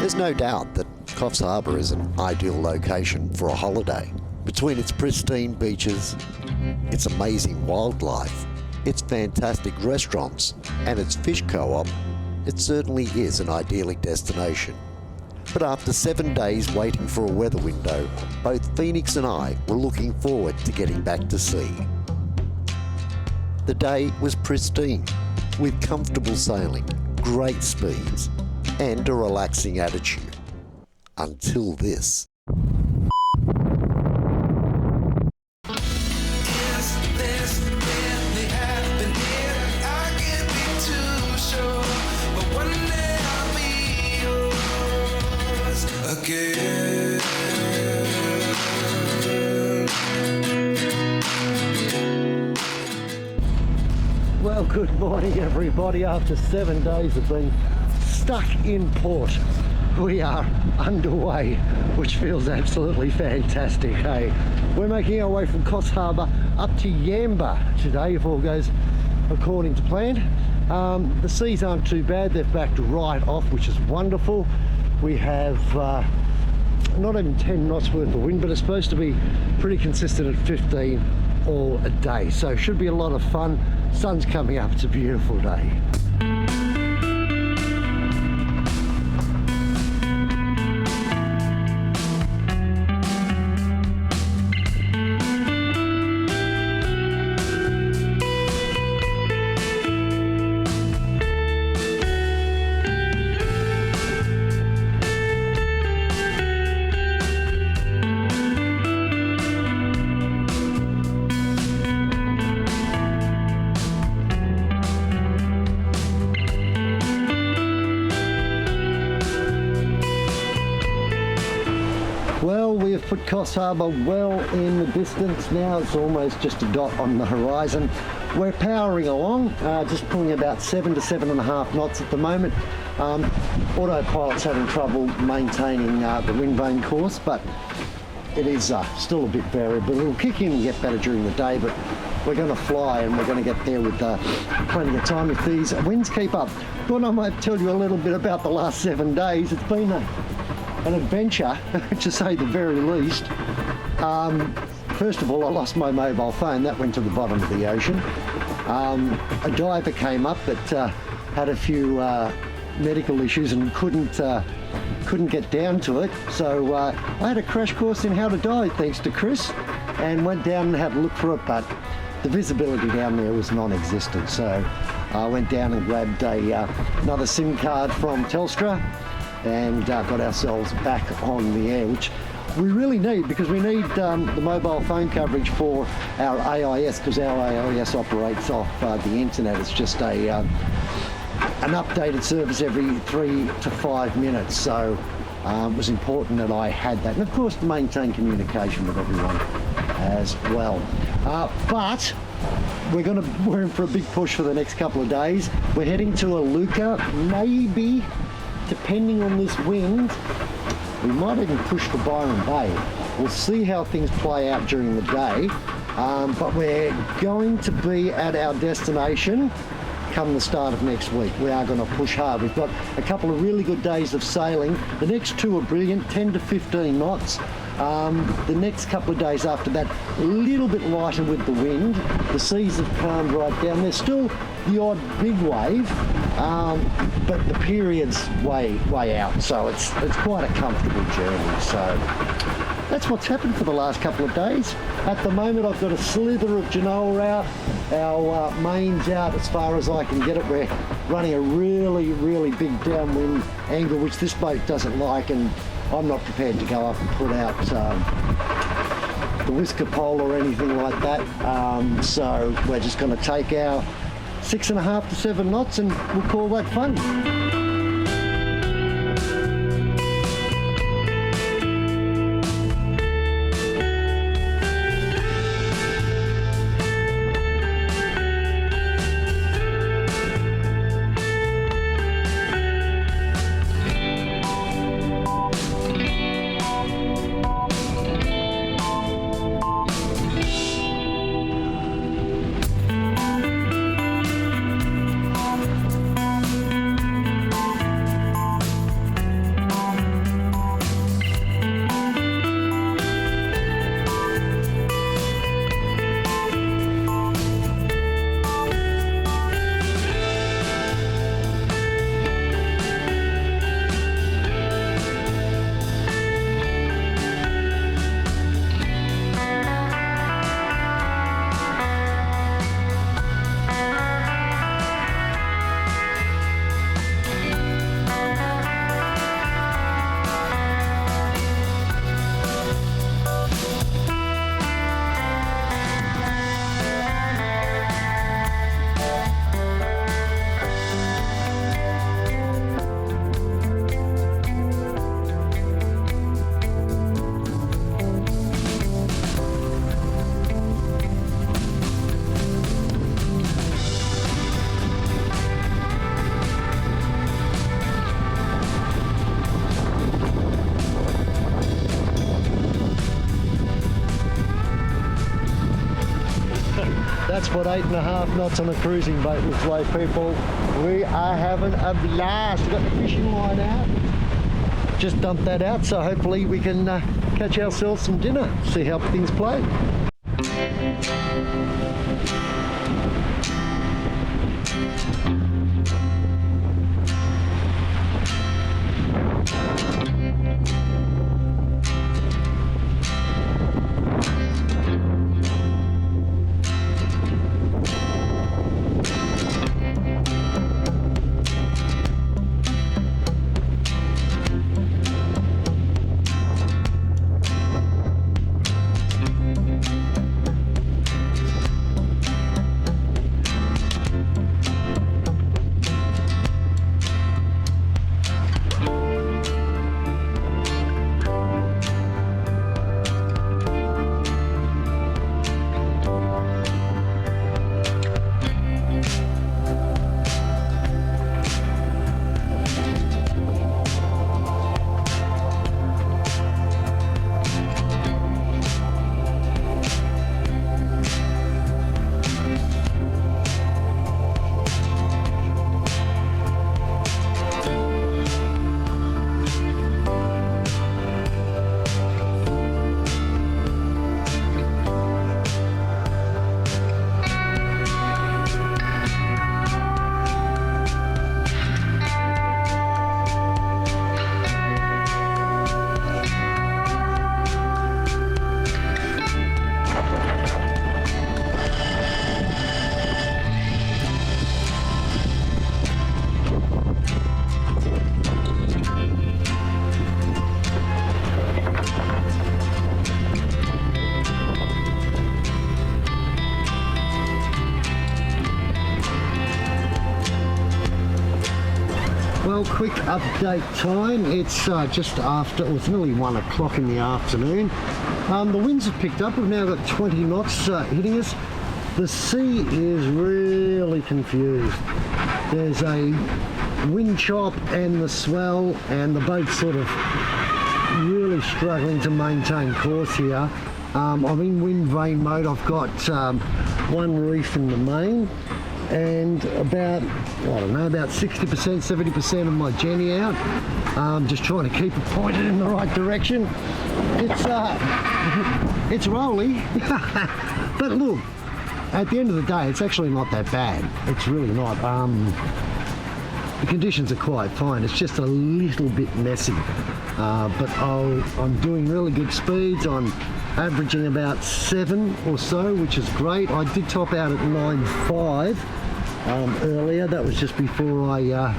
There's no doubt that Coffs Harbour is an ideal location for a holiday. Between its pristine beaches, its amazing wildlife, its fantastic restaurants, and its fish co-op, it certainly is an idyllic destination. But after 7 days waiting for a weather window, both Phoenix and I were looking forward to getting back to sea. The day was pristine, with comfortable sailing, great speeds, and a relaxing attitude. Until this. Well, good morning everybody. After 7 days of being stuck in port, we are underway, which feels absolutely fantastic. Hey, we're making our way from Coffs Harbour up to Yamba today, if all goes according to plan. The seas aren't too bad, they've backed right off, which is wonderful. We have not even 10 knots worth of wind, but it's supposed to be pretty consistent at 15 all a day, so should be a lot of fun. Sun's coming up, it's a beautiful day. Well, we have put Coffs Harbour well in the distance now. It's almost just a dot on the horizon. We're powering along, just pulling about 7 to 7.5 knots at the moment. Autopilot's having trouble maintaining the wind vane course, but it is still a bit variable. It'll kick in and get better during the day, but we're going to fly and we're going to get there with plenty of time if these winds keep up. Thought I might tell you a little bit about the last 7 days. It's been an adventure, to say the very least. First of all, I lost my mobile phone. That went to the bottom of the ocean. A diver came up but had a few medical issues and couldn't get down to it. So I had a crash course in how to dive, thanks to Chris, and went down and had a look for it, but the visibility down there was non-existent. So I went down and grabbed another SIM card from Telstra and got ourselves back on the air, which we really need, because we need the mobile phone coverage for our AIS, because our AIS operates off the internet. It's just an updated service every 3 to 5 minutes, so it was important that I had that, and of course to maintain communication with everyone as well. But we're in for a big push for the next couple of days. We're heading to Aluka, maybe, depending on this wind, we might even push to Byron Bay. We'll see how things play out during the day, but we're going to be at our destination come the start of next week. We are going to push hard. We've got a couple of really good days of sailing. The next two are brilliant, 10 to 15 knots. The next couple of days after that, a little bit lighter with the wind. The seas have calmed right down. There's still the odd big wave, but the period's way out, so it's quite a comfortable journey. So that's what's happened for the last couple of days. At the moment, I've got a slither of Genoa out. Our main's out as far as I can get it. We're running a really big downwind angle, which this boat doesn't like, and I'm not prepared to go up and put out the whisker pole or anything like that. So we're just going to take our 6.5 to 7 knots and we'll call that fun. what 8.5 knots on a cruising boat looks like, people. We are having a blast. We've got the fishing line out. Just dumped that out, so hopefully we can catch ourselves some dinner, see how things play. Well, quick update time. It's just after, well, it's nearly 1 o'clock in the afternoon. The winds have picked up. We've now got 20 knots hitting us. The sea is really confused. There's a wind chop and the swell, and the boat's sort of really struggling to maintain course here. I'm in wind vane mode. I've got one reef in the main, and about, I don't know, about 60%, 70% of my Jenny out. Just trying to keep it pointed in the right direction. It's rolly, but look, at the end of the day, it's actually not that bad. It's really not. The conditions are quite fine. It's just a little bit messy, but I'm doing really good speeds. I'm averaging about 7 or so, which is great. I did top out at 9.5 earlier. That was just before I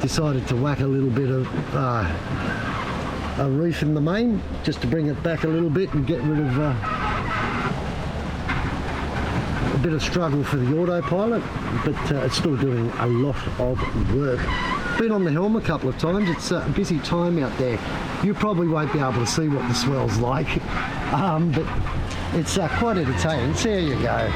decided to whack a little bit of a reef in the main, just to bring it back a little bit and get rid of a bit of struggle for the autopilot, but it's still doing a lot of work. Been on the helm a couple of times. It's a busy time out there. You probably won't be able to see what the swell's like, but it's quite entertaining. So there you go.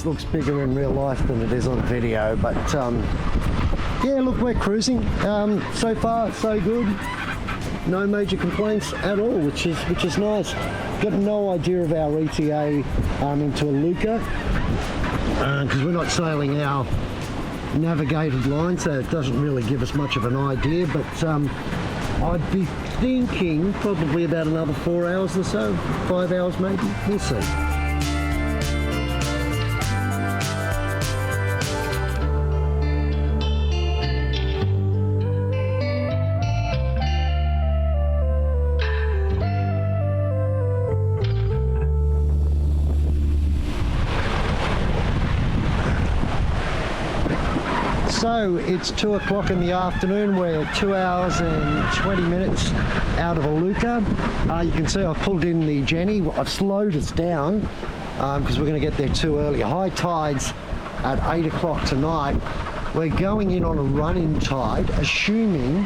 Looks bigger in real life than it is on video, but yeah, look, we're cruising. So far so good, no major complaints at all, which is nice. Got no idea of our ETA into Aluka, because we're not sailing our navigated line, so it doesn't really give us much of an idea, but I'd be thinking probably about another 4 hours or so, 5 hours maybe, we'll see. So it's 2 o'clock in the afternoon. We're 2 hours and 20 minutes out of Iluka. You can see I've pulled in the Jenny. I've slowed us down because we're going to get there too early. High tides at 8 o'clock tonight. We're going in on a run-in tide, assuming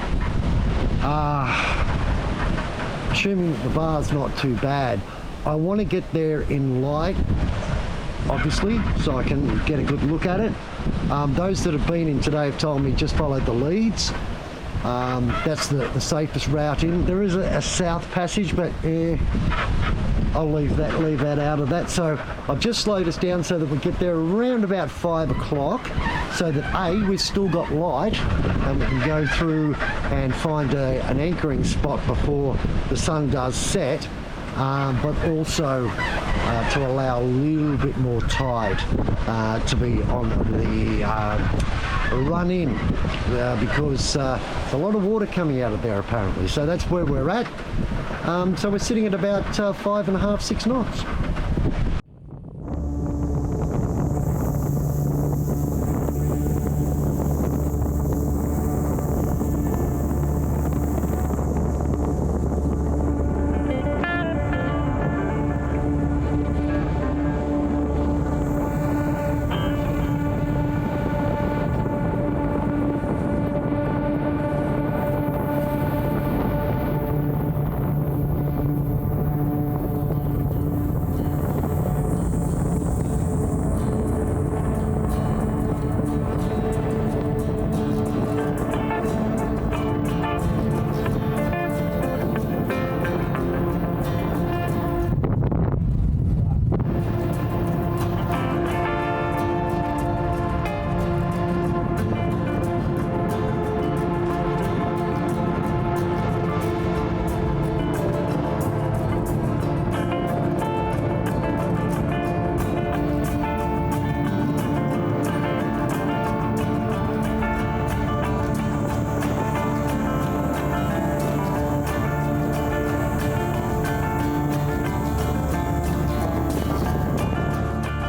the bar's not too bad. I want to get there in light, obviously, so I can get a good look at it. Those that have been in today have told me just follow the leads. That's the safest route in. There is a south passage, but I'll leave that out of that. So I've just slowed us down so that we get there around about 5 o'clock, so that we've still got light and we can go through and find an anchoring spot before the sun does set. But also to allow a little bit more tide to be on the run in because there's a lot of water coming out of there apparently. So that's where we're at. So we're sitting at about 5.5, 6 knots.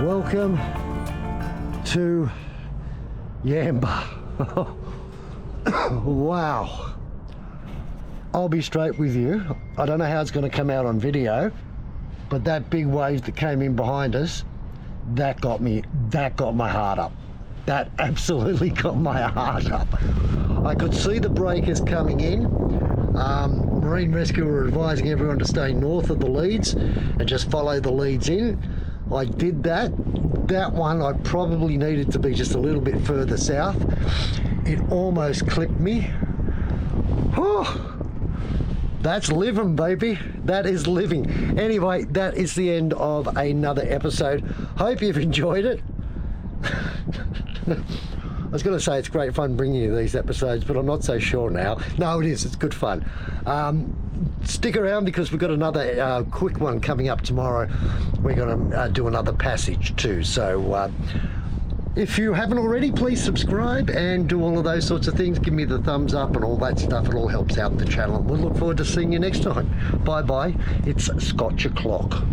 Welcome to Yamba. Wow. I'll be straight with you. I don't know how it's going to come out on video, but that big wave that came in behind us, that got my heart up. That absolutely got my heart up. I could see the breakers coming in. Marine Rescue were advising everyone to stay north of the leads and just follow the leads in. I did that. That one I probably needed to be just a little bit further south. It almost clipped me. Oh, that's living, baby. That is living. Anyway, that is the end of another episode. Hope you've enjoyed it. I was going to say it's great fun bringing you these episodes, but I'm not so sure now. No, it is. It's good fun. Stick around because we've got another quick one coming up tomorrow. We're going to do another passage too. So if you haven't already, please subscribe and do all of those sorts of things. Give me the thumbs up and all that stuff. It all helps out the channel. We'll look forward to seeing you next time. Bye-bye. It's Scotch o'clock.